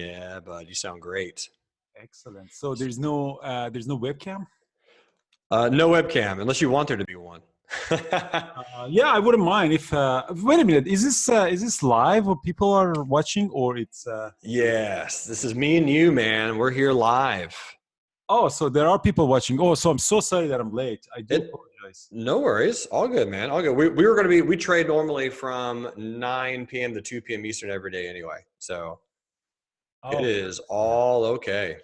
Yeah, bud, you sound great. Excellent. So there's no webcam? No webcam, unless you want there to be one. Yeah, I wouldn't mind if. Wait a minute, is this live or people are watching, or it's? Yes, this is me and you, man. We're here live. Oh, so there are people watching. Oh, so I'm so sorry that I'm late. I do apologize. No worries. All good, man. All good. We were going to we trade normally from 9 p.m. to 2 p.m. Eastern every day anyway. So it is all okay.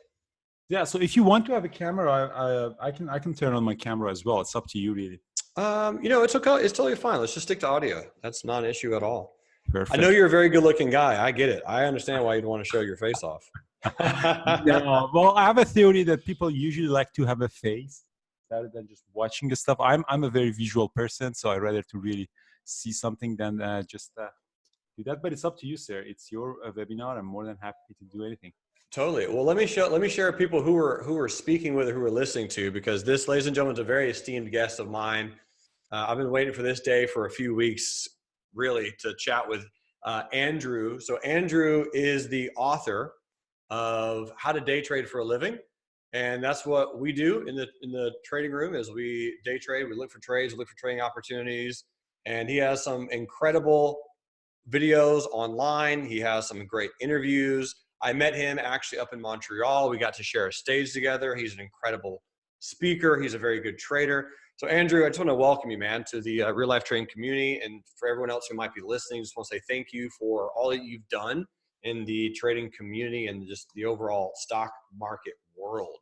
Yeah. So if you want to have a camera, I can turn on my camera as well. It's up to you, really. It's okay. It's totally fine. Let's just stick to audio. That's not an issue at all. Perfect. I know you're a very good looking guy. I get it. I understand why you'd want to show your face off. No, well, I have a theory that people usually like to have a face rather than just watching the stuff. I'm a very visual person, so I rather to really see something than just do that. But it's up to you, sir. It's your webinar. I'm more than happy to do anything. Totally. Well, let me share people who are speaking with or who are listening to, because this, ladies and gentlemen, is a very esteemed guest of mine. I've been waiting for this day for a few weeks, really, to chat with Andrew. So Andrew is the author of How to Day Trade for a Living, and that's what we do in the trading room. Is we day trade, we look for trades, we look for trading opportunities, and he has some incredible videos online. He has some great interviews. I met him actually up in Montreal. We got to share a stage together. He's an incredible speaker. He's a very good trader. So Andrew, I just want to welcome you, man, to the real life trading community. And for everyone else who might be listening, just want to say thank you for all that you've done in the trading community and just the overall stock market world.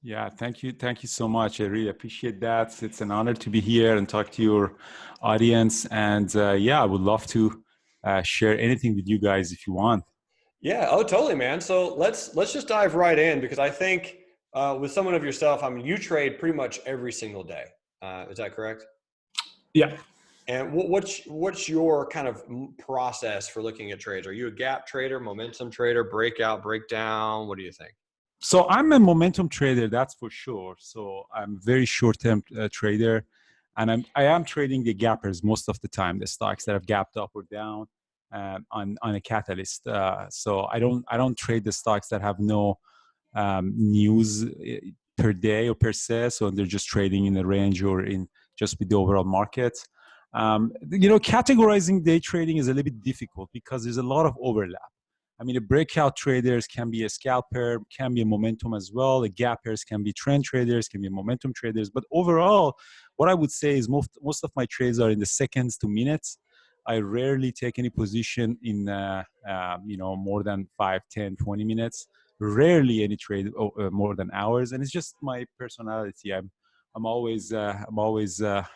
Yeah, thank you. Thank you so much. I really appreciate that. It's an honor to be here and talk to your audience. And yeah, I would love to share anything with you guys if you want. Yeah, oh, totally, man. So let's just dive right in, because I think with someone of yourself, I mean, you trade pretty much every single day. Is that correct? Yeah. And what's your kind of process for looking at trades? Are you a gap trader, momentum trader, breakout, breakdown? What do you think? So I'm a momentum trader, that's for sure. So I'm very short-term trader, and I am trading the gappers most of the time, the stocks that have gapped up or down on a catalyst. So I don't trade the stocks that have no news per day or per se. So they're just trading in a range or in just with the overall market. Categorizing day trading is a little bit difficult because there's a lot of overlap. I mean, the breakout traders can be a scalper, can be a momentum as well. The gappers can be trend traders, can be momentum traders. But overall, what I would say is most of my trades are in the seconds to minutes. I rarely take any position in more than 5, 10, 20 minutes. Rarely any trade more than hours, and it's just my personality. I'm always a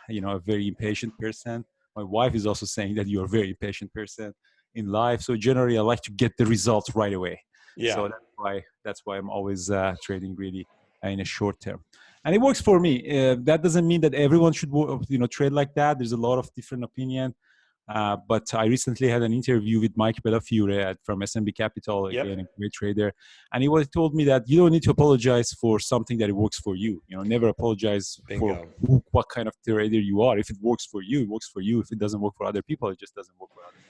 very impatient person. My wife is also saying that you're a very impatient person in life. So generally, I like to get the results right away. Yeah. So that's why I'm always trading really in a short term, and it works for me. That doesn't mean that everyone should trade like that. There's a lot of different opinion. But I recently had an interview with Mike Bellafiore from SMB Capital, again, a great trader. And he told me that you don't need to apologize for something that it works for you. Never apologize for what kind of trader you are. If it works for you, it works for you. If it doesn't work for other people, it just doesn't work for others.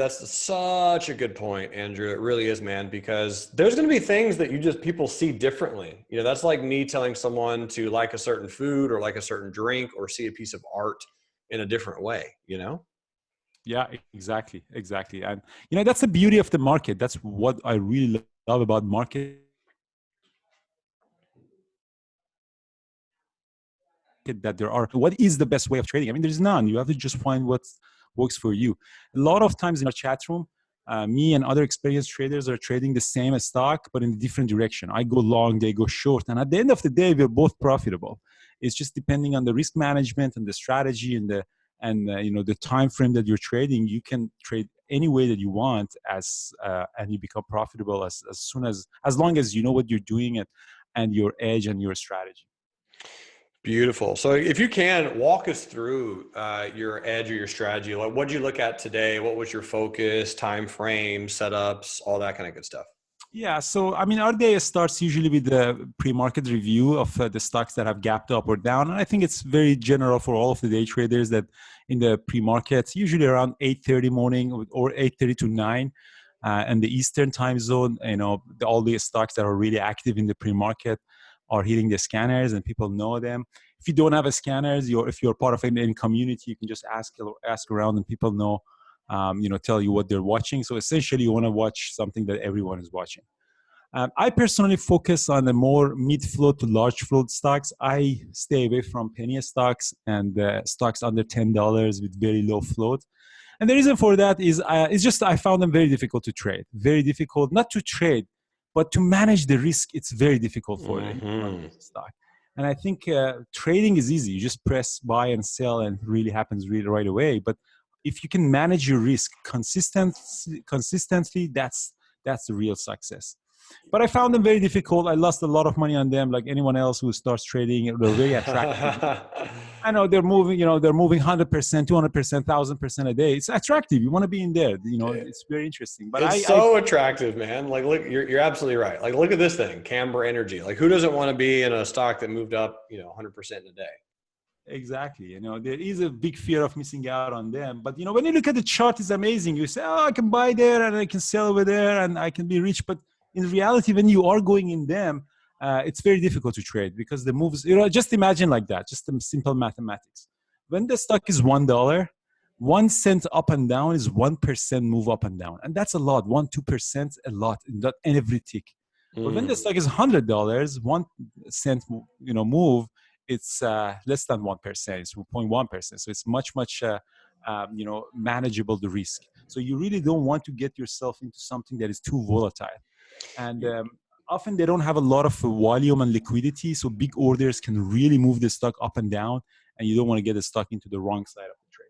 That's such a good point, Andrew. It really is, man, because there's going to be things that people see differently. That's like me telling someone to like a certain food or like a certain drink or see a piece of art in a different way, Yeah, exactly. And, that's the beauty of the market. That's what I really love about market. That what is the best way of trading? I mean, there's none. You have to just find what works for you. A lot of times in our chat room, me and other experienced traders are trading the same stock, but in a different direction. I go long, they go short. And at the end of the day, we're both profitable. It's just depending on the risk management and the strategy and the time frame that you're trading. You can trade any way that you want and you become profitable as long as you know what you're doing and your edge and your strategy. Beautiful. So if you can walk us through your edge or your strategy, like what did you look at today? What was your focus, time frame, setups, all that kind of good stuff? Yeah. So, I mean, our day starts usually with the pre-market review of the stocks that have gapped up or down. And I think it's very general for all of the day traders that in the pre-market, usually around 8:30 morning or 8:30 to 9, and the Eastern time zone, all the stocks that are really active in the pre-market are hitting the scanners, and people know them. If you don't have a scanners, if you're part of any community, you can just ask around, and people know, tell you what they're watching. So essentially, you want to watch something that everyone is watching. I personally focus on the more mid-float to large float stocks. I stay away from penny stocks and stocks under $10 with very low float. And the reason for that is it's just I found them very difficult to trade. Very difficult, not to trade, but to manage the risk. It's very difficult for the stock. And I think trading is easy. You just press buy and sell, and it really happens really right away. But if you can manage your risk consistently, that's the real success. But I found them very difficult. I lost a lot of money on them, like anyone else who starts trading. They're very attractive. I know they're moving, they're moving 100%, 200%, 1,000% a day. It's attractive. You want to be in there. It's very interesting. But it's so attractive, man. Like, look, you're absolutely right. Like, look at this thing, Camber Energy. Like, who doesn't want to be in a stock that moved up, 100% in a day? Exactly. There is a big fear of missing out on them. But, when you look at the chart, it's amazing. You say, oh, I can buy there and I can sell over there and I can be rich. But in reality, when you are going in them, it's very difficult to trade because the moves, just imagine like that, just some simple mathematics. When the stock is $1, 1 cent up and down is 1% move up and down. And that's a lot, 1-2%, a lot, not every tick. But when the stock is $100, 1 cent, move, it's less than 1%, it's 0.1%. So it's much, manageable, the risk. So you really don't want to get yourself into something that is too volatile. And often they don't have a lot of volume and liquidity, so big orders can really move the stock up and down, and you don't want to get the stock into the wrong side of the trade.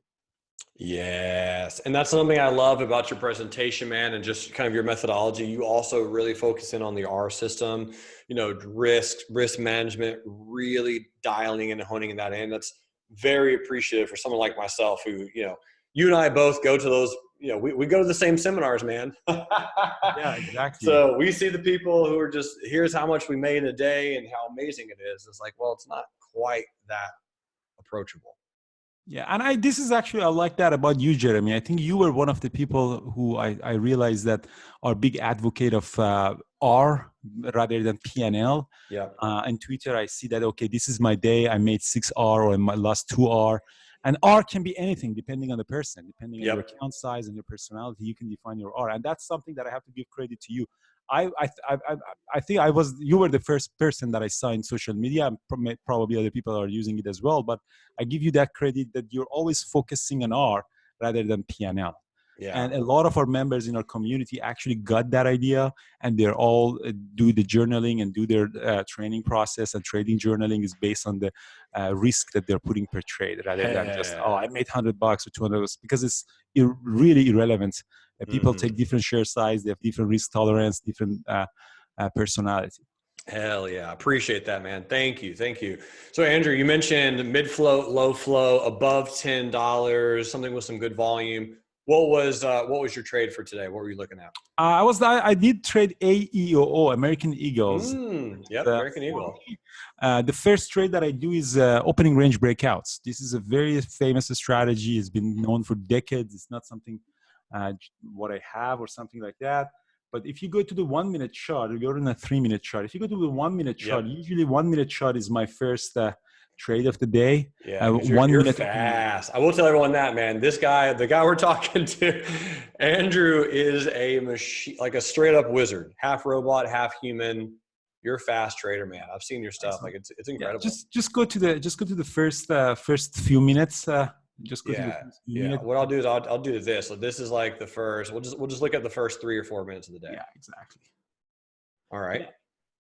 Yes, and that's something I love about your presentation, man, and just kind of your methodology. You also really focus in on the R system, risk management, really dialing and honing in that in. That's very appreciative for someone like myself who, you and I both go to those, we go to the same seminars, man. Yeah, exactly. So we see the people who are just, here's how much we made in a day and how amazing it is. It's like, well, it's not quite that approachable. Yeah, and this is actually, I like that about you, Jeremy. I think you were one of the people who I realized that are big advocate of R rather than P&L. Yeah. On Twitter, I see that, okay, this is my day. I made 6R or I lost 2R. And R can be anything depending on the person, depending on your account size and your personality. You can define your R, and that's something that I have to give credit to you. I think you were the first person that I saw in social media. And probably other people are using it as well, but I give you that credit that you're always focusing on R rather than P&L. Yeah. And a lot of our members in our community actually got that idea, and they're all do the journaling and do their training process. And trading journaling is based on the risk that they're putting per trade, rather than just, I made $100 or $200, because it's really irrelevant. People take different share size, they have different risk tolerance, different personality. Hell yeah. Appreciate that, man. Thank you. So Andrew, you mentioned mid float, low flow, above $10, something with some good volume. What was your trade for today? What were you looking at? I did trade AEOO, American Eagles. Yep, American Eagle. The first trade that I do is opening range breakouts. This is a very famous strategy. It's been known for decades. It's not something what I have or something like that. But if you go to the 1 minute chart, you're in a 3 minute chart. If you go to the 1 minute chart, usually 1 minute chart is my first trade of the day. Yeah, you're fast. I will tell everyone that, man. This guy, the guy we're talking to, Andrew, is a machine, like a straight up wizard, half robot, half human. You're a fast trader, man. I've seen your stuff. Like it's incredible. Yeah, just go to the first few minutes. Just go to the first few minutes. What I'll do is I'll do this. So this is like the first. We'll just look at the first 3 or 4 minutes of the day. Yeah, exactly. All right. Yeah.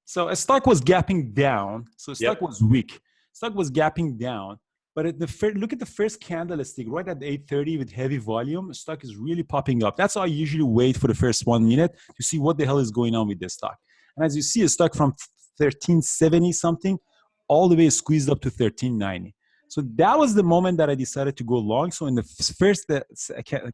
So a stock was gapping down. So stock was weak. Stock was gapping down, but look at the first candlestick right at 8:30 with heavy volume. Stock is really popping up. That's how I usually wait for the first 1 minute to see what the hell is going on with this stock. And as you see, a stock from 1370 something all the way squeezed up to 1390. So that was the moment that I decided to go long. So in the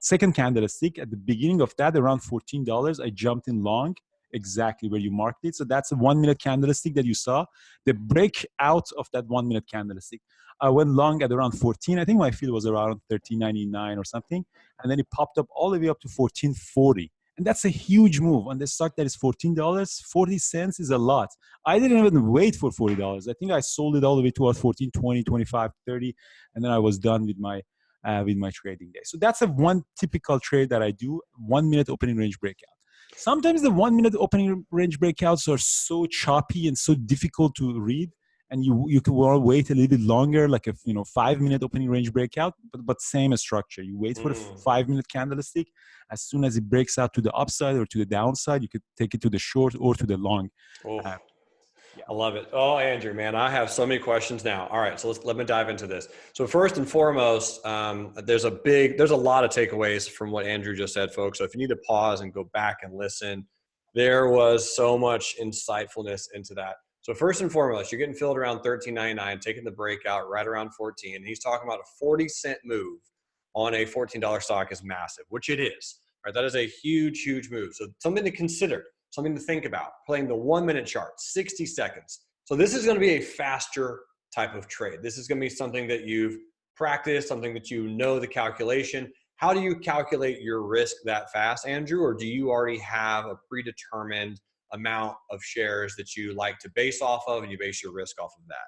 second candlestick, at the beginning of that, around $14, I jumped in long, exactly where you marked it. So that's a 1 minute candlestick that you saw. The breakout of that 1 minute candlestick, I went long at around 14. I think my field was around 1399 or something. And then it popped up all the way up to 1440. And that's a huge move on the stock that is $14. 40 cents is a lot. I didn't even wait for $40. I think I sold it all the way to 14, 20, 25, 30, and then I was done with my trading day. So that's one typical trade that I do, 1 minute opening range breakout. Sometimes the 1 minute opening range breakouts are so choppy and so difficult to read, and you can want to wait a little bit longer, like a 5 minute opening range breakout, but same structure. You wait for the 5 minute candlestick. As soon as it breaks out to the upside or to the downside, you could take it to the short or to the long. I love it. Oh, Andrew, man, I have so many questions now. All right, so let me dive into this. So first and foremost, there's a lot of takeaways from what Andrew just said, folks. So if you need to pause and go back and listen, there was so much insightfulness into that. So first and foremost, you're getting filled around $13.99, taking the breakout right around 14. And he's talking about a 40-cent move on a $14 stock is massive, which it is. Right? That is a huge, huge move. So something to consider. Something to think about, playing the 1 minute chart, 60 seconds. So this is going to be a faster type of trade. This is going to be something that you've practiced, something that you know the calculation. How do you calculate your risk that fast, Andrew? Or do you already have a predetermined amount of shares that you like to base off of and you base your risk off of that?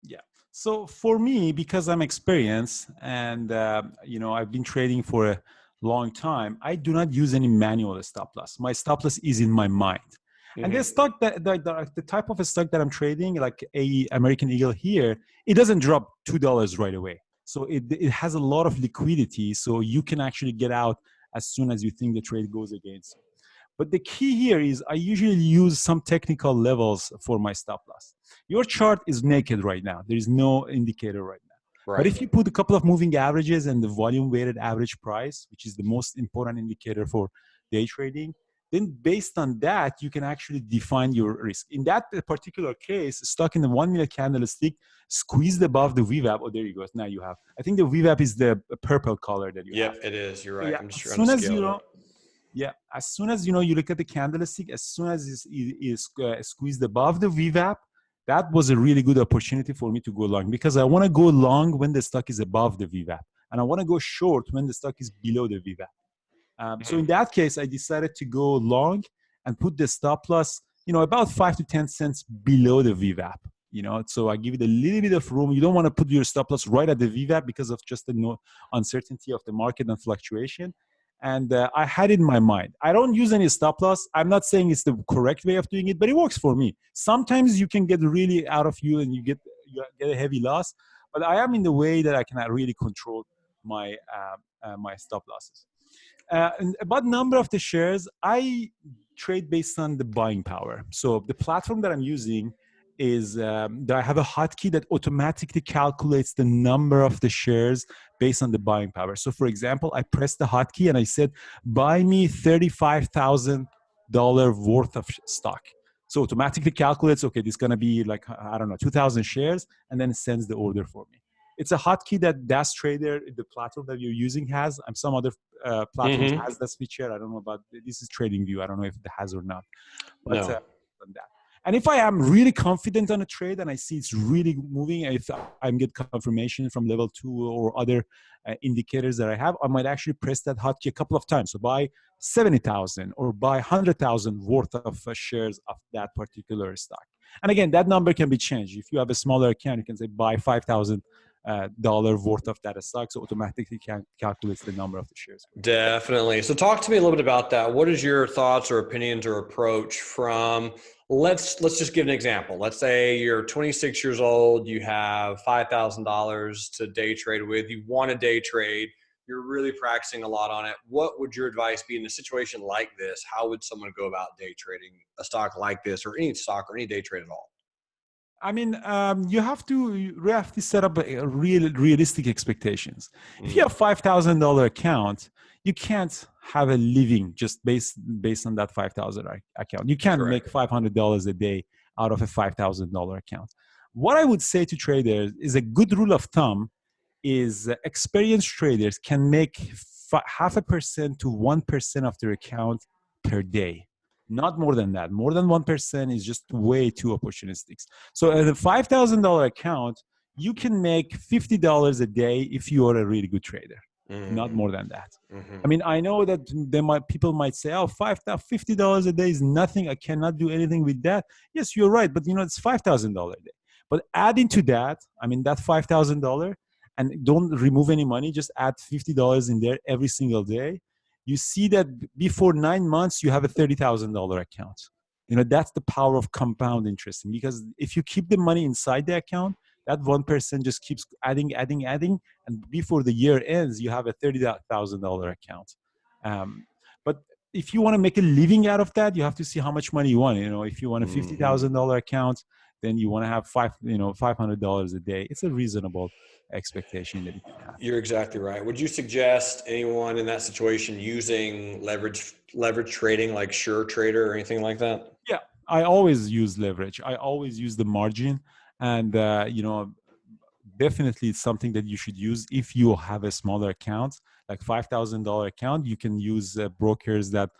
Yeah. So for me, because I'm experienced and, I've been trading for a long time, I do not use any manual stop loss. My stop loss is in my mind. And the stock the type of a stock that I'm trading, like American Eagle here, it doesn't drop $2 right away. So it has a lot of liquidity. So you can actually get out as soon as you think the trade goes against you. But the key here is I usually use some technical levels for my stop loss. Your chart is naked right now. There is no indicator right now. Right. But if you put a couple of moving averages and the volume weighted average price, which is the most important indicator for day trading, then based on that, you can actually define your risk. In that particular case, stock in the 1 minute candlestick squeezed above the VWAP. Oh, there you go. Now you have. I think the VWAP is the purple color that you have. Yep, it is. You're right. So, yeah, I'm just trying to scale it. Yeah, as soon as you look at the candlestick, as soon as it is squeezed above the VWAP, that was a really good opportunity for me to go long, because I want to go long when the stock is above the VWAP, and I want to go short when the stock is below the VWAP. So in that case, I decided to go long and put the stop loss, about 5 to 10 cents below the VWAP. So I give it a little bit of room. You don't want to put your stop loss right at the VWAP because of just the uncertainty of the market and fluctuation. And I had it in my mind. I don't use any stop loss. I'm not saying it's the correct way of doing it, but it works for me. Sometimes you can get really out of you and you get a heavy loss. But I am in the way that I cannot really control my stop losses. And about number of the shares, I trade based on the buying power. So the platform that I'm using is that I have a hotkey that automatically calculates the number of the shares based on the buying power. So for example, I press the hotkey and I said, buy me $35,000 worth of stock. So automatically calculates, okay, this is going to be like, 2,000 shares, and then it sends the order for me. It's a hotkey that Das Trader, the platform that you're using, has. And some other platforms has that feature. I don't know about, this is TradingView. I don't know if it has or not. But no. On that. And if I am really confident on a trade and I see it's really moving, if I get confirmation from level 2 or other indicators that I have, I might actually press that hotkey a couple of times. So buy 70,000 or buy 100,000 worth of shares of that particular stock. And again, that number can be changed. If you have a smaller account, you can say buy $5,000 worth of that stock, so automatically calculates the number of the shares. Definitely. So talk to me a little bit about that. What is your thoughts or opinions or approach from, let's just give an example. Let's say you're 26 years old, you have $5,000 to day trade with, you want to day trade, you're really practicing a lot on it. What would your advice be in a situation like this? How would someone go about day trading a stock like this, or any stock or any day trade at all? I mean, you have to set up realistic expectations. If you have $5,000 account, you can't have a living just based on that $5,000 account. You can't make $500 a day out of a $5,000 account. What I would say to traders is a good rule of thumb is experienced traders can make 0.5% to 1% of their account per day. Not more than that. More than 1% is just way too opportunistic. So at a $5,000 account, you can make $50 a day if you are a really good trader. not more than that. Mm-hmm. I mean, I know that people might say, oh, $50 a day is nothing. I cannot do anything with that. Yes, you're right. But, it's $5,000 a day. But add into that, I mean, that $5,000, and don't remove any money, just add $50 in there every single day. You see that before 9 months, you have a $30,000 account. That's the power of compound interest. Because if you keep the money inside the account, that 1% just keeps adding, and before the year ends, you have a $30,000 account. But if you want to make a living out of that, you have to see how much money you want. If you want a $50,000 account, then you want to have $500 a day. It's a reasonable expectation that you can have. You're exactly right. Would you suggest anyone in that situation using leverage trading like Sure Trader or anything like that? Yeah, I always use leverage. I always use the margin, and definitely it's something that you should use if you have a smaller account, like $5,000 account. You can use brokers that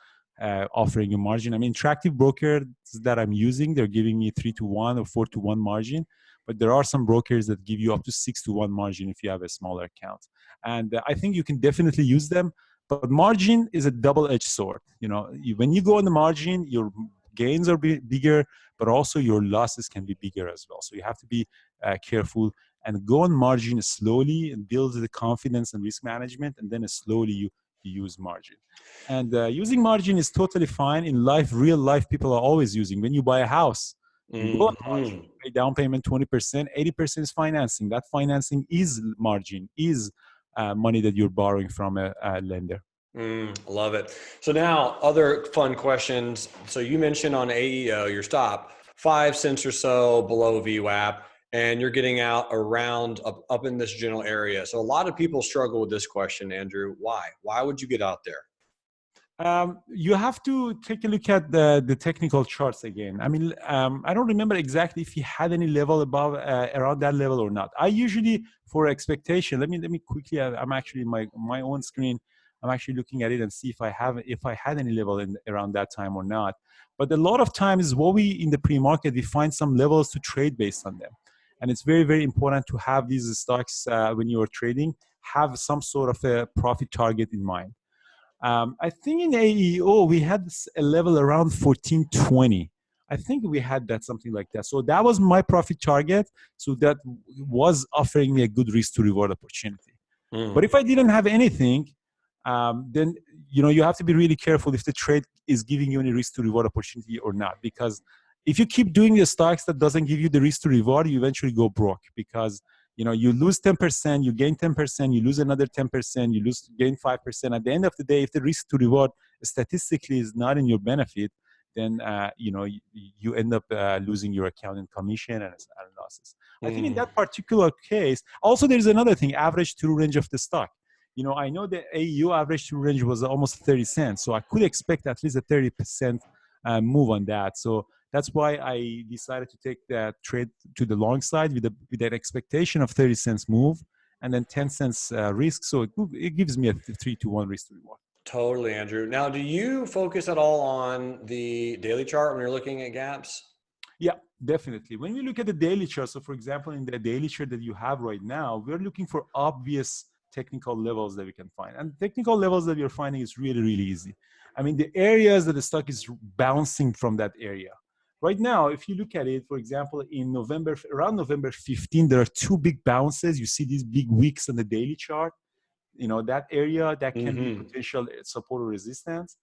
offering a margin. I mean, Interactive brokers that I'm using, they're giving me 3-to-1 or 4-to-1 margin, but there are some brokers that give you up to 6-to-1 margin if you have a smaller account. And I think you can definitely use them. But margin is a double-edged sword. When you go on the margin, your gains are bigger, but also your losses can be bigger as well. So you have to be careful and go on margin slowly and build the confidence and risk management, and then slowly you use margin. And using margin is totally fine in life. Real life, people are always using. When you buy a house, you go on margin, pay down payment 20%, 80% is financing. That financing is margin, is money that you're borrowing from a lender. Love it. So now other fun questions. So you mentioned on AEO, your stop 5 cents or so below VWAP, and you're getting out around up in this general area. So a lot of people struggle with this question, Andrew. Why would you get out there? You have to take a look at the technical charts again. I mean, I don't remember exactly if he had any level above around that level or not. I usually, for expectation, let me quickly. I'm actually my own screen. I'm actually looking at it and see if I had any level around that time or not. But a lot of times, what we in the pre-market, we find some levels to trade based on them, and it's very, very important to have these stocks when you are trading, have some sort of a profit target in mind. I think in AEO, we had a level around 1420. I think we had that, something like that. So that was my profit target. So that was offering me a good risk to reward opportunity. But if I didn't have anything, then you have to be really careful if the trade is giving you any risk to reward opportunity or not. Because if you keep doing the stocks that doesn't give you the risk to reward, you eventually go broke. Because you lose 10%, you gain 10%, you lose another 10%, you gain 5%. At the end of the day, if the risk to reward statistically is not in your benefit, then you end up losing your account in commission and losses. I think in that particular case, also there's another thing: average true range of the stock. I know the AEU average true range was almost 30 cents, so I could expect at least a 30% move on that. So that's why I decided to take that trade to the long side with that expectation of 30 cents move and then 10 cents risk. So it gives me a 3-to-1 risk to reward. Totally, Andrew. Now, do you focus at all on the daily chart when you're looking at gaps? Yeah, definitely. When we look at the daily chart, so for example, in the daily chart that you have right now, we're looking for obvious technical levels that we can find. And technical levels that you're finding is really, really easy. I mean, the areas that the stock is bouncing from that area. Right now, if you look at it, for example, in around November 15, there are 2 big bounces. You see these big wicks on the daily chart. That area, that can be potential support or resistance.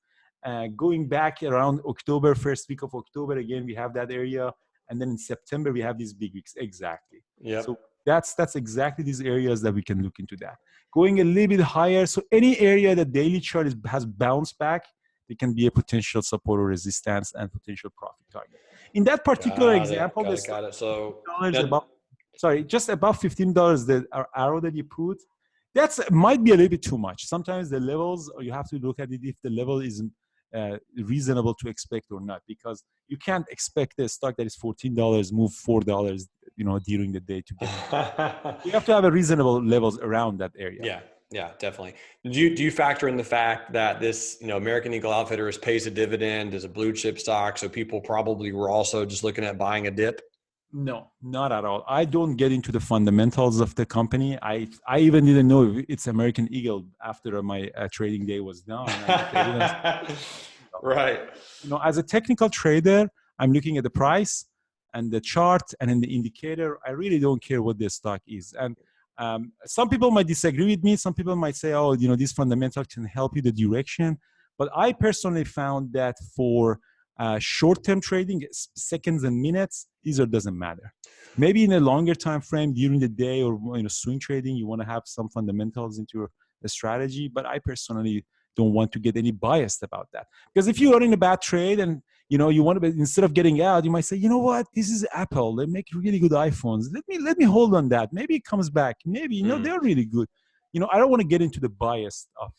Going back around October, first week of October, again, we have that area. And then in September, we have these big wicks. Exactly. Yep. So that's exactly these areas that we can look into that. Going a little bit higher. So any area that daily chart has bounced back, it can be a potential support or resistance and potential profit target. In that particular example, got it. So just above $15, the arrow that you put, that might be a little bit too much. Sometimes the levels, or you have to look at it if the level isn't reasonable to expect or not, because you can't expect a stock that is $14 move $4, during the day to get. You have to have a reasonable levels around that area. Yeah, definitely. Do you factor in the fact that this, American Eagle Outfitters pays a dividend as a blue chip stock, so people probably were also just looking at buying a dip? No, not at all. I don't get into the fundamentals of the company. I even didn't know if it's American Eagle after my trading day was done. And they didn't, Right. as a technical trader, I'm looking at the price and the chart and in the indicator. I really don't care what the stock is. And some people might disagree with me. Some people might say, oh, these fundamentals can help you the direction. But I personally found that for short-term trading, seconds and minutes, these doesn't matter. Maybe in a longer time frame during the day or swing trading, you want to have some fundamentals into your strategy. But I personally don't want to get any biased about that, because if you are in a bad trade and you want to, instead of getting out, you might say, you know what, this is Apple, they make really good iPhones, let me hold on that, maybe it comes back, maybe they're really good. I don't want to get into the bias of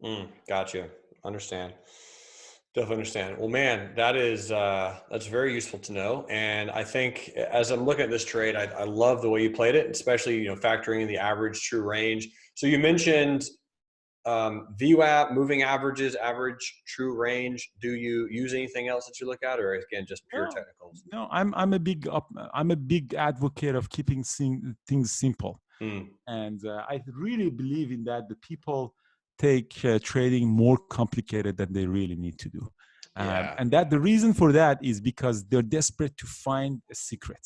trading. Gotcha. Understand. Definitely understand. Well, man, that's very useful to know. And I think as I'm looking at this trade, I love the way you played it, especially factoring in the average true range. So you mentioned VWAP, moving averages, average true range. Do you use anything else that you look at, or again just pure technicals? No, I'm a big advocate of keeping things simple. And I really believe in that. The people take trading more complicated than they really need to do. And that the reason for that is because they're desperate to find a secret.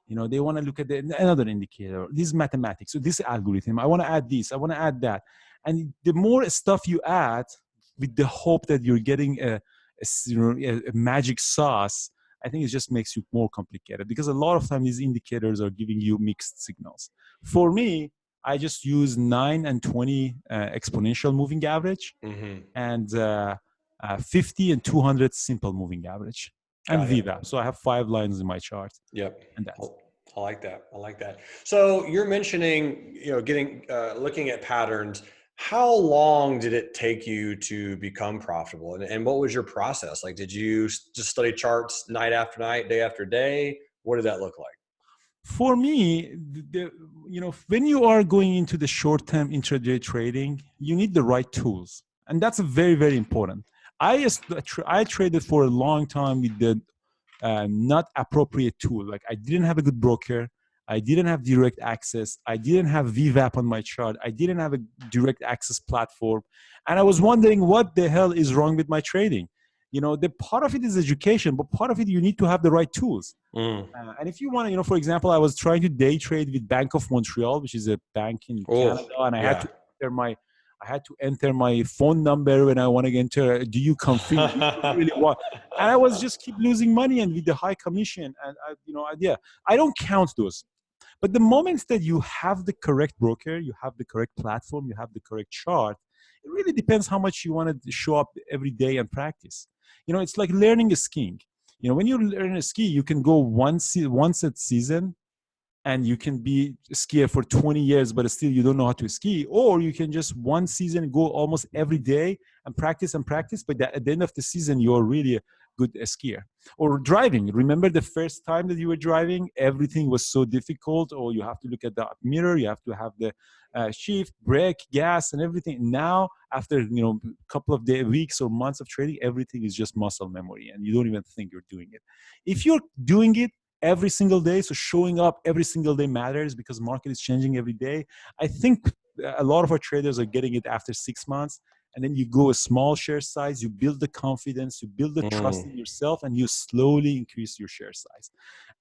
They want to look at another indicator, this mathematics, so this algorithm. I want to add this, I want to add that. And the more stuff you add with the hope that you're getting a magic sauce, I think it just makes you more complicated, because a lot of times these indicators are giving you mixed signals. For me, I just use 9 and 20 exponential moving average, and 50 and 200 simple moving average, and VWAP. So I have 5 lines in my chart. Yep. And that's I like that. I like that. So you're mentioning, looking at patterns. How long did it take you to become profitable? And what was your process? Like, did you just study charts night after night, day after day? What did that look like? For me, when you are going into the short-term intraday trading, you need the right tools. And that's very, very important. I traded for a long time with the not appropriate tool. Like, I didn't have a good broker. I didn't have direct access. I didn't have VWAP on my chart. I didn't have a direct access platform. And I was wondering what the hell is wrong with my trading. The part of it is education, but part of it, you need to have the right tools. And if you want to, for example, I was trying to day trade with Bank of Montreal, which is a bank in Canada, and I had to enter my phone number when I want to enter. Do you confirm? Do you really want? And I was just keep losing money, and with the high commission, and I don't count those. But the moments that you have the correct broker, you have the correct platform, you have the correct chart, it really depends how much you want to show up every day and practice. It's like learning a skiing. When you learn a ski, you can go once a season, and you can be a skier for 20 years, but still you don't know how to ski. Or you can just one season go almost every day and practice. But at the end of the season, you're really a good skier. Or driving. Remember the first time that you were driving, everything was so difficult, or you have to look at the mirror, you have to have the shift, brake, gas, and everything. Now, after a couple of weeks or months of trading, everything is just muscle memory, and you don't even think you're doing it. If you're doing it every single day, so showing up every single day matters, because market is changing every day. I think a lot of our traders are getting it after 6 months, and then you go a small share size, you build the confidence, you build the trust in yourself, and you slowly increase your share size.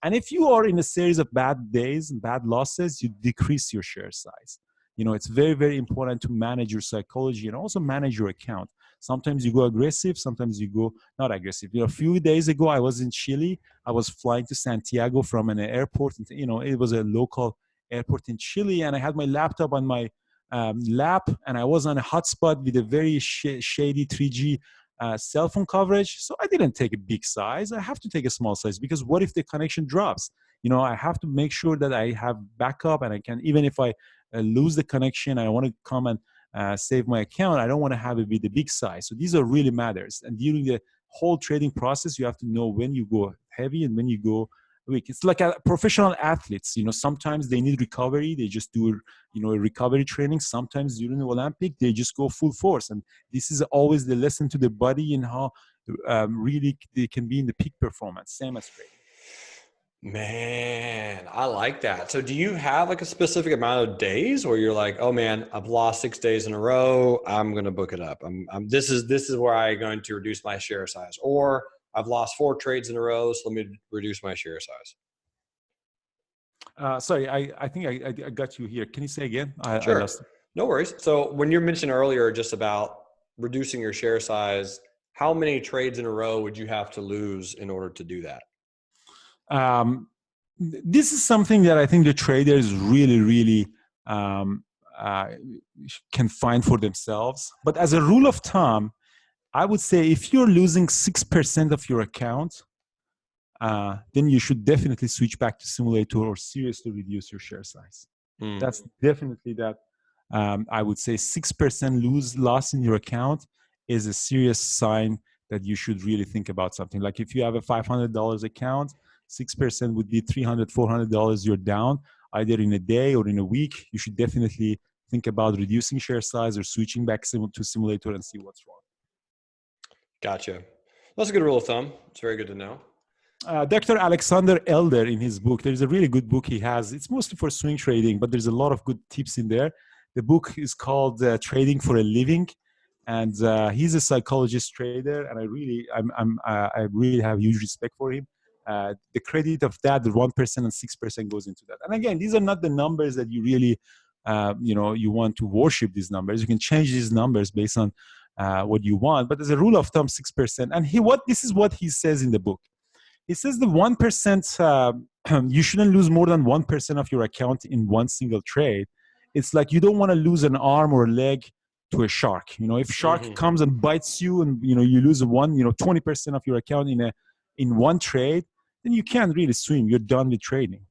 And if you are in a series of bad days and bad losses, you decrease your share size. It's very, very important to manage your psychology and also manage your account. Sometimes you go aggressive, sometimes you go not aggressive. A few days ago, I was in Chile. I was flying to Santiago from an airport. It was a local airport in Chile, and I had my laptop on my lap, and I was on a hotspot with a very shady 3G cell phone coverage. So I didn't take a big size. I have to take a small size, because what if the connection drops? I have to make sure that I have backup, and I can, even if I lose the connection, I want to come and save my account, I don't want to have it with a big size. So these are really matters. And during the whole trading process, you have to know when you go heavy and when you go weak. It's like professional athletes. Sometimes they need recovery. They just do a recovery training. Sometimes during the Olympic, they just go full force. And this is always the lesson to the body, and how really they can be in the peak performance, same as trading. Man, I like that. So do you have like a specific amount of days where you're like, oh man, I've lost 6 days in a row. I'm going to book it up. This is where I'm going to reduce my share size, or I've lost 4 trades in a row. So let me reduce my share size. Sorry, I think I got you here. Can you say again? I lost Sure. No worries. So when you mentioned earlier just about reducing your share size, how many trades in a row would you have to lose in order to do that? This is something that I think the traders really, really um, uh, can find for themselves. But as a rule of thumb, I would say if you're losing 6% of your account, then you should definitely switch back to simulator or seriously reduce your share size. Mm. That's definitely that. I would say 6% loss in your account is a serious sign that you should really think about something. Like if you have a $500 account, 6% would be $300, $400 you're down either in a day or in a week. You should definitely think about reducing share size or switching back to simulator and see what's wrong. Gotcha. That's a good rule of thumb. It's very good to know. Dr. Alexander Elder, in his book, there's a really good book he has. It's mostly for swing trading, but there's a lot of good tips in there. The book is called Trading for a Living, and he's a psychologist trader, and I really have huge respect for him. The credit of that, the 1% and 6% goes into that. And again, these are not the numbers that you really, you want to worship these numbers. You can change these numbers based on what you want, but as a rule of thumb, 6%. And this is what he says in the book. He says the 1%, you shouldn't lose more than 1% of your account in one single trade. It's like you don't want to lose an arm or a leg to a shark. If shark comes and bites you and you lose 20% of your account in one trade, then you can't really swim. You're done with trading.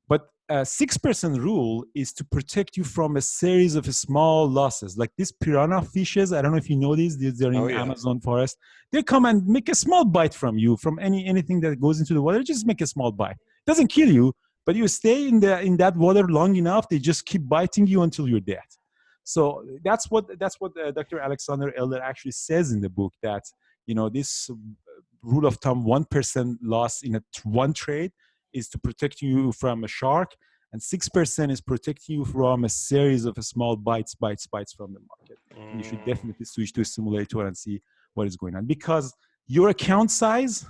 But 6% rule is to protect you from a series of small losses. Like these piranha fishes, I don't know if you know these. They're in Amazon forest. They come and make a small bite from you, from anything that goes into the water. Just make a small bite. It doesn't kill you, but you stay in that water long enough, they just keep biting you until you're dead. So that's what Dr. Alexander Elder actually says in the book, that this rule of thumb, 1% loss in one trade is to protect you from a shark, and 6% is protecting you from a series of small bites from the market. And you should definitely switch to a simulator and see what is going on, because your account size,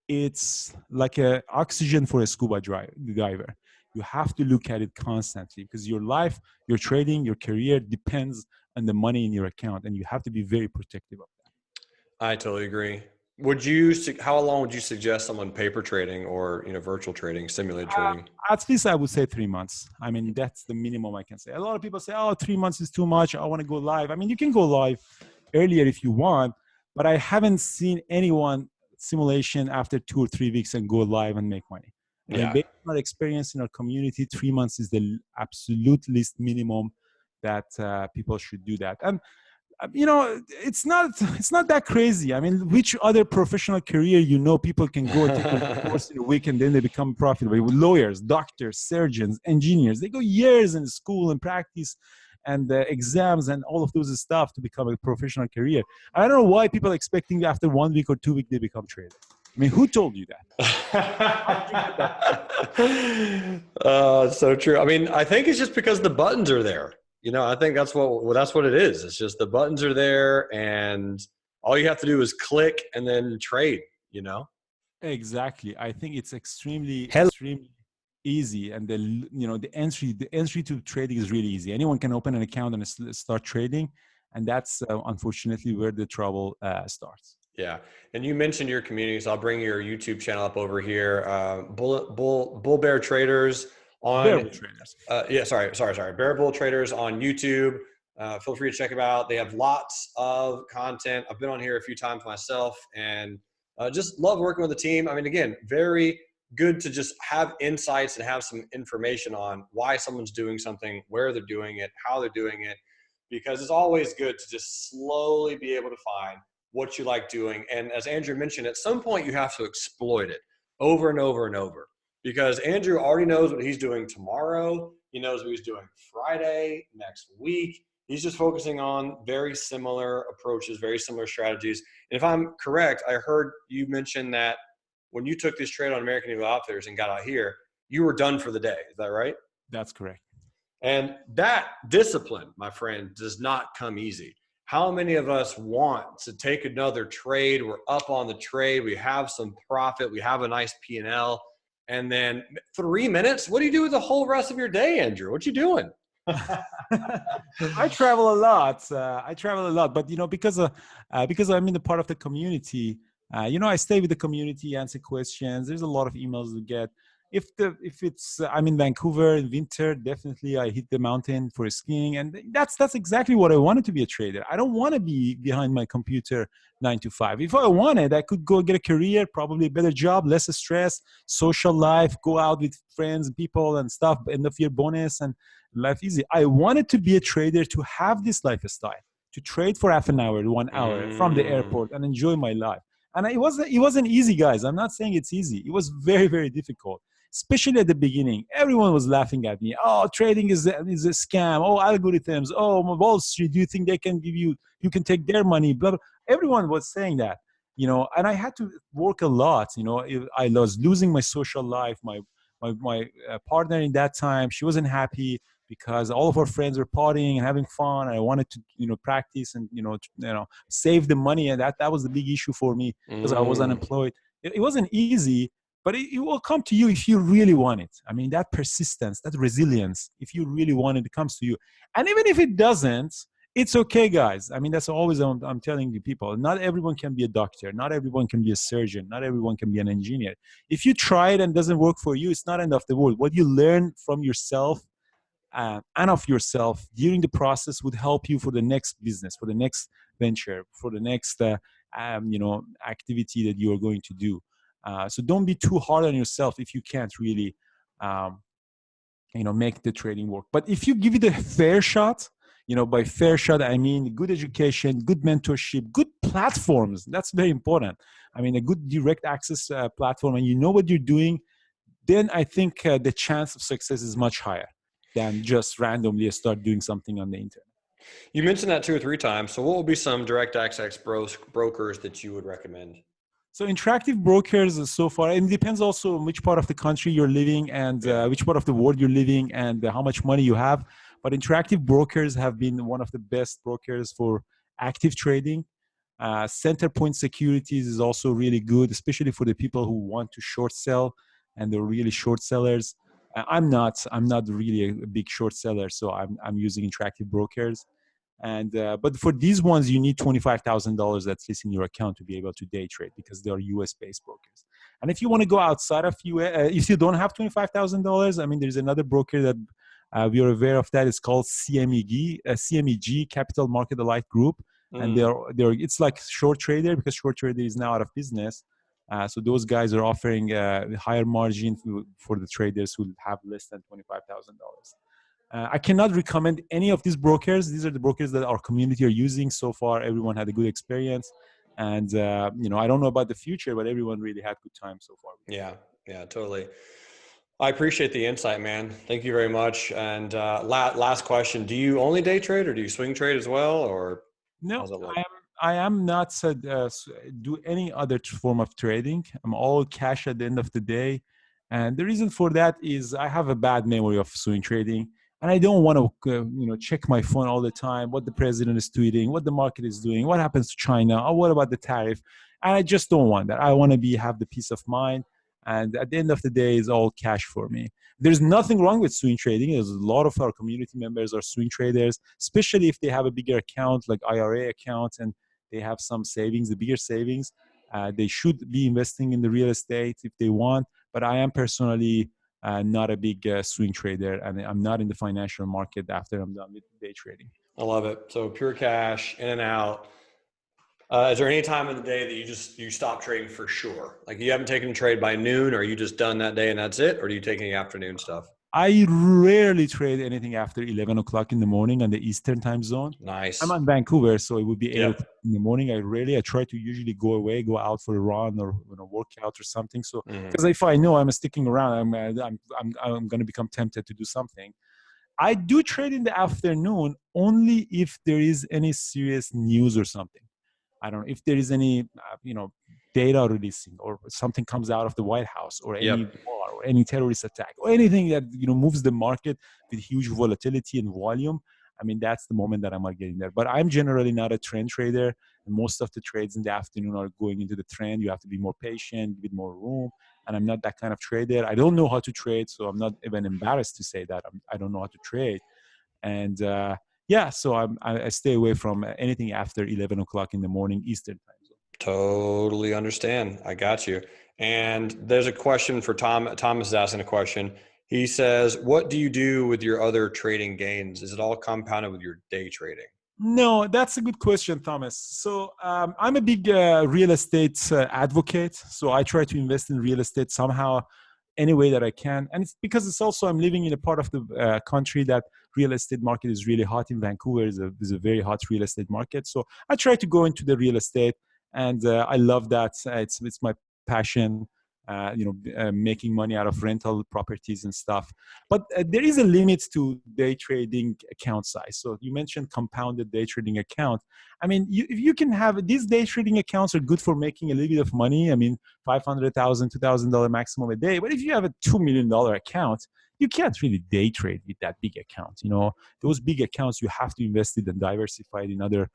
it's like a oxygen for a scuba diver. You have to look at it constantly, because your life, your trading, your career depends on the money in your account, and you have to be very protective of that. I totally agree. How long would you suggest someone paper trading or virtual trading, simulated trading? At least I would say 3 months. I mean, that's the minimum I can say. A lot of people say, oh, 3 months is too much. I want to go live. I mean, you can go live earlier if you want, but I haven't seen anyone simulation after 2 or 3 weeks and go live and make money. I mean, based on our experience in our community, 3 months is the absolute least minimum that people should do that. And it's not that crazy. I mean, which other professional career people can go take a course in a week and then they become profitable? Lawyers, doctors, surgeons, engineers, they go years in school and practice and exams and all of those stuff to become a professional career. I don't know why people are expecting after 1 week or 2 weeks they become traders. I mean, who told you that? It's so true. I mean, I think it's just because the buttons are there. I think that's what it is. It's just the buttons are there, and all you have to do is click and then trade. Exactly. I think it's extremely easy, and the entry to trading is really easy. Anyone can open an account and start trading, and that's unfortunately where the trouble starts. Yeah, and you mentioned your community, so I'll bring your YouTube channel up over here. Bull Bear Traders on Bear Bull Traders. Bear Bull Traders on YouTube. Feel free to check them out. They have lots of content. I've been on here a few times myself, and just love working with the team. I mean, again, very good to just have insights and have some information on why someone's doing something, where they're doing it, how they're doing it, because it's always good to just slowly be able to find what you like doing. And as Andrew mentioned, at some point you have to exploit it over and over and over, because Andrew already knows what he's doing tomorrow. He knows what he's doing Friday, next week. He's just focusing on very similar approaches, very similar strategies. And if I'm correct, I heard you mention that when you took this trade on American Eagle Outfitters and got out here, you were done for the day. Is that right? That's correct. And that discipline, my friend, does not come easy. How many of us want to take another trade? We're up on the trade. We have some profit. We have a nice P&L. And then 3 minutes? What do you do with the whole rest of your day, Andrew? What you doing? I travel a lot. But because I'm in the part of the community, I stay with the community, answer questions. There's a lot of emails to get. If it's I'm in Vancouver in winter, definitely I hit the mountain for skiing, and that's exactly what I wanted to be a trader. I don't want to be behind my computer 9 to 5. If I wanted, I could go get a career, probably a better job, less stress, social life, go out with friends and people and stuff, end of year bonus and life easy. I wanted to be a trader, to have this lifestyle, to trade for half an hour to 1 hour from the airport and enjoy my life. And it wasn't easy, guys. I'm not saying it's easy. It was very, very difficult, especially at the beginning. Everyone was laughing at me. Oh, trading is a scam. Oh, algorithms. Oh, Wall Street. Do you think they can you can take their money? Blah, blah. Everyone was saying that, and I had to work a lot. I was losing my social life. My partner in that time, she wasn't happy because all of our friends were partying and having fun. And I wanted to, practice and, save the money. And that was the big issue for me because I was unemployed. It wasn't easy, but it will come to you if you really want it. I mean, that persistence, that resilience, if you really want it, it comes to you. And even if it doesn't, it's okay, guys. I mean, that's always I'm telling you people, not everyone can be a doctor. Not everyone can be a surgeon. Not everyone can be an engineer. If you try it and it doesn't work for you, it's not end of the world. What you learn from yourself and of yourself during the process would help you for the next business, for the next venture, for the next activity that you are going to do. So don't be too hard on yourself if you can't really make the trading work. But if you give it a fair shot, by fair shot I mean good education, good mentorship, good platforms. That's very important. I mean, a good direct access platform, and you know what you're doing, then I think the chance of success is much higher than just randomly start doing something on the internet. You mentioned that 2 or 3 times. So what would be some direct access brokers that you would recommend? So interactive brokers so far, and it depends also on which part of the country you're living and which part of the world you're living and how much money you have. But interactive brokers have been one of the best brokers for active trading. Centerpoint Securities is also really good, especially for the people who want to short sell and they're really short sellers. I'm not really a big short seller, so I'm using interactive brokers. And but for these ones, you need $25,000 that's least in your account to be able to day trade because they are US-based brokers. And if you want to go outside of US, if you don't have $25,000, I mean, there's another broker that we are aware of that. It's called CMEG, Capital Market Alike Group, and they're it's like Short Trader because Short Trader is now out of business. So those guys are offering higher margin for the traders who have less than $25,000. I cannot recommend any of these brokers. These are the brokers that our community are using so far. Everyone had a good experience, and I don't know about the future, but everyone really had good time so far. Yeah, totally. I appreciate the insight, man. Thank you very much. And last question: do you only day trade, or do you swing trade as well, or no? how's it look? I am not do any other form of trading. I'm all cash at the end of the day, and the reason for that is I have a bad memory of swing trading. And I don't want to, check my phone all the time, what the president is tweeting, what the market is doing, what happens to China, or what about the tariff. And I just don't want that. I want to have the peace of mind. And at the end of the day, it's all cash for me. There's nothing wrong with swing trading. There's a lot of our community members are swing traders, especially if they have a bigger account, like IRA account, and they have some savings, the bigger savings. They should be investing in the real estate if they want. But I am personally not a big swing trader, and I'm not in the financial market after I'm done with day trading. I love it. So pure cash, in and out. Is there any time of the day that you stop trading for sure? Like you haven't taken a trade by noon, or you just done that day and that's it? Or do you take any afternoon stuff? I rarely trade anything after 11 o'clock in the morning on the Eastern time zone. Nice. I'm in Vancouver, so it would be 8 o'clock in the morning. I try to usually go out for a run or workout or something. So because if I know I'm sticking around, I'm going to become tempted to do something. I do trade in the afternoon only if there is any serious news or something. I don't know if there is any, data releasing or something comes out of the White House or any Yep. war or any terrorist attack or anything that, moves the market with huge volatility and volume. I mean, that's the moment that I might get in there. But I'm generally not a trend trader. And most of the trades in the afternoon are going into the trend. You have to be more patient, give it more room. And I'm not that kind of trader. I don't know how to trade, so I'm not even embarrassed to say that I don't know how to trade. And yeah, so I stay away from anything after 11 o'clock in the morning Eastern time zone. Totally understand. I got you. And there's a question for Tom. Thomas is asking a question. He says, what do you do with your other trading gains? Is it all compounded with your day trading? No, that's a good question, Thomas. So I'm a big real estate advocate. So I try to invest in real estate somehow, any way that I can. And it's because it's also I'm living in a part of the country that real estate market is really hot. In Vancouver is a very hot real estate market. So I try to go into the real estate, and I love that. It's my passion. Making money out of rental properties and stuff. But there is a limit to day trading account size. So you mentioned compounded day trading account. I mean, if you can have these day trading accounts are good for making a little bit of money. I mean, $500,000, $2,000 maximum a day. But if you have a $2 million account, you can't really day trade with that big account. Those big accounts, you have to invest it and diversify it in other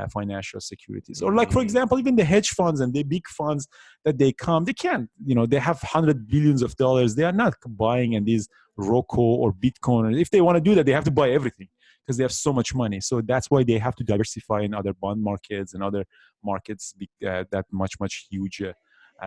financial securities. Or like, for example, even the hedge funds and the big funds that they can't, they have hundred billions of dollars. They are not buying in these Roku or Bitcoin. And if they want to do that, they have to buy everything because they have so much money. So that's why they have to diversify in other bond markets and other markets that much huge.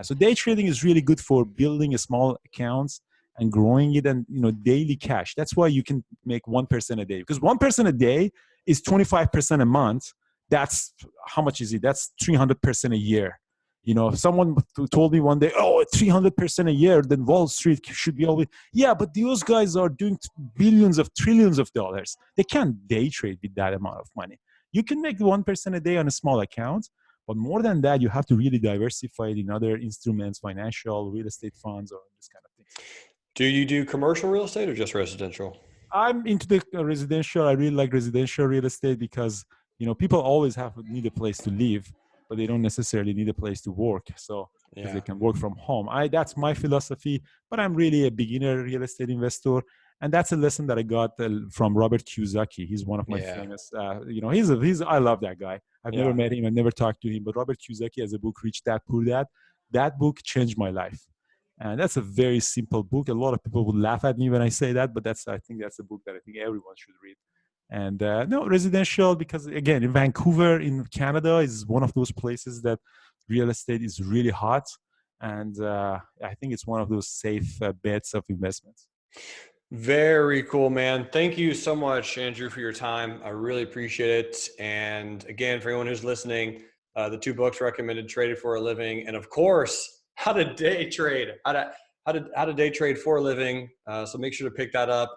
So day trading is really good for building a small accounts and growing it, and daily cash. That's why you can make 1% a day, because 1% a day is 25% a month. That's how much is it? That's 300% a year. If someone told me one day, oh, 300% a year, then Wall Street should be always, yeah, but those guys are doing billions of trillions of dollars. They can't day trade with that amount of money. You can make 1% a day on a small account, but more than that, you have to really diversify it in other instruments, financial, real estate funds, or this kind of things. Do you do commercial real estate or just residential? I'm into the residential. I really like residential real estate because, people always need a place to live, but they don't necessarily need a place to work. So because they can work from home. That's my philosophy, but I'm really a beginner real estate investor. And that's a lesson that I got from Robert Kiyosaki. He's one of my famous, I love that guy. I've never met him. I've never talked to him, but Robert Kiyosaki has a book, Rich Dad, Poor Dad. That book changed my life. And that's a very simple book. A lot of people would laugh at me when I say that, but I think that's a book that I think everyone should read. And no, residential, because again, in Vancouver, in Canada, is one of those places that real estate is really hot. And I think it's one of those safe bets of investments. Very cool, man. Thank you so much, Andrew, for your time. I really appreciate it. And again, for anyone who's listening, the 2 books recommended, Traded for a Living, and of course, How to Day Trade, how to day trade for a living. So make sure to pick that up,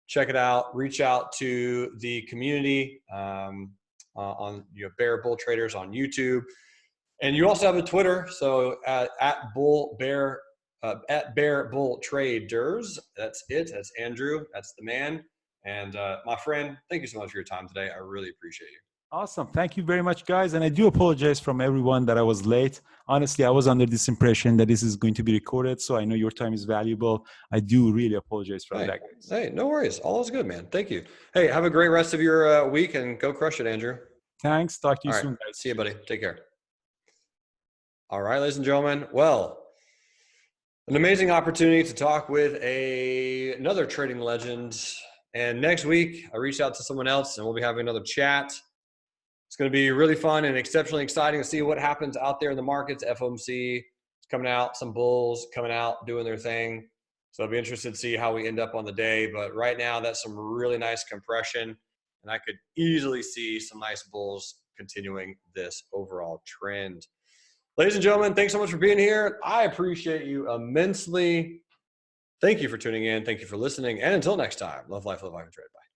check it out, reach out to the community on Bear Bull Traders on YouTube. And you also have a Twitter. So at Bear Bull Traders. That's it. That's Andrew. That's the man. And my friend, thank you so much for your time today. I really appreciate you. Awesome. Thank you very much, guys. And I do apologize from everyone that I was late. Honestly, I was under this impression that this is going to be recorded. So I know your time is valuable. I do really apologize for that, guys. Hey, no worries. All is good, man. Thank you. Hey, have a great rest of your week and go crush it, Andrew. Thanks. Talk to you soon, guys. See you, buddy. Take care. All right, ladies and gentlemen. Well, an amazing opportunity to talk with another trading legend. And next week, I reached out to someone else and we'll be having another chat. It's going to be really fun and exceptionally exciting to see what happens out there in the markets. FOMC is coming out, some bulls coming out, doing their thing. So I'll be interested to see how we end up on the day. But right now, that's some really nice compression. And I could easily see some nice bulls continuing this overall trend. Ladies and gentlemen, thanks so much for being here. I appreciate you immensely. Thank you for tuning in. Thank you for listening. And until next time, love life, and trade. Bye.